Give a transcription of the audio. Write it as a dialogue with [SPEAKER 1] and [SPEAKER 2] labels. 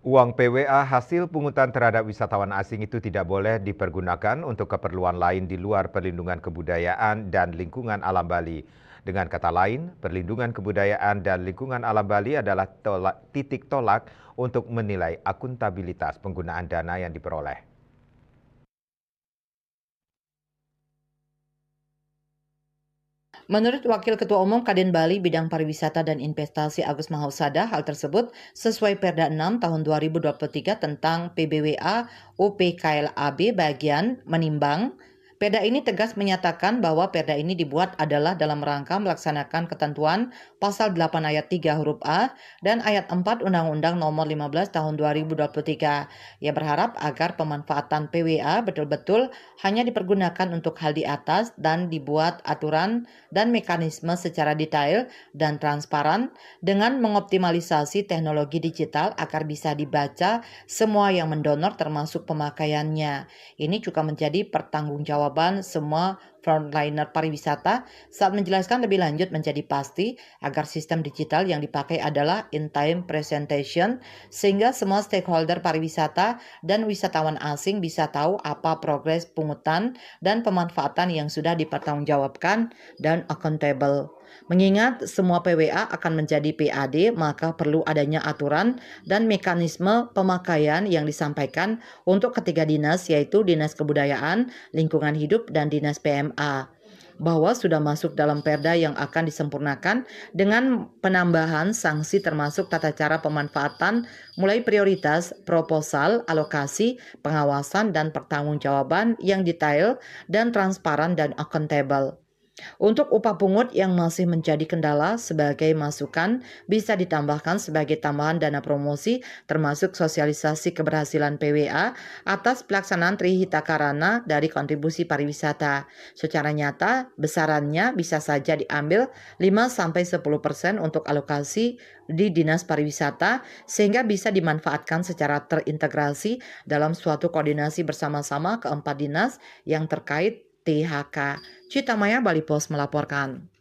[SPEAKER 1] Uang PWA hasil pungutan terhadap wisatawan asing itu tidak boleh dipergunakan untuk keperluan lain di luar perlindungan kebudayaan dan lingkungan alam Bali. Dengan kata lain, perlindungan kebudayaan dan lingkungan alam Bali adalah titik tolak untuk menilai akuntabilitas penggunaan dana yang diperoleh.
[SPEAKER 2] Menurut Wakil Ketua Umum Kadin Bali Bidang Pariwisata dan Investasi Agus Mahusada, hal tersebut sesuai Perda 6 tahun 2023 tentang PBWA UPKLAB bagian menimbang. Perda ini tegas menyatakan bahwa perda ini dibuat adalah dalam rangka melaksanakan ketentuan pasal 8 ayat 3 huruf A dan ayat 4 Undang-Undang Nomor 15 tahun 2023. Ia berharap agar pemanfaatan PWA betul-betul hanya dipergunakan untuk hal di atas dan dibuat aturan dan mekanisme secara detail dan transparan dengan mengoptimalisasi teknologi digital agar bisa dibaca semua yang mendonor termasuk pemakaiannya. Ini juga menjadi pertanggungjawaban semua frontliner pariwisata saat menjelaskan lebih lanjut menjadi pasti agar sistem digital yang dipakai adalah in-time presentation sehingga semua stakeholder pariwisata dan wisatawan asing bisa tahu apa progres pungutan dan pemanfaatan yang sudah dipertanggungjawabkan dan accountable. Mengingat semua PWA akan menjadi PAD, maka perlu adanya aturan dan mekanisme pemakaian yang disampaikan untuk ketiga dinas, yaitu Dinas Kebudayaan, Lingkungan Hidup, dan Dinas PMA. Bahwa sudah masuk dalam perda yang akan disempurnakan dengan penambahan sanksi termasuk tata cara pemanfaatan mulai prioritas, proposal, alokasi, pengawasan, dan pertanggungjawaban yang detail dan transparan dan accountable. Untuk upah pungut yang masih menjadi kendala sebagai masukan bisa ditambahkan sebagai tambahan dana promosi termasuk sosialisasi keberhasilan PWA atas pelaksanaan Trihita Karana dari kontribusi pariwisata. Secara nyata, besarannya bisa saja diambil 5-10% untuk alokasi di Dinas Pariwisata sehingga bisa dimanfaatkan secara terintegrasi dalam suatu koordinasi bersama-sama keempat dinas yang terkait THK. Citamaya Bali Pos melaporkan.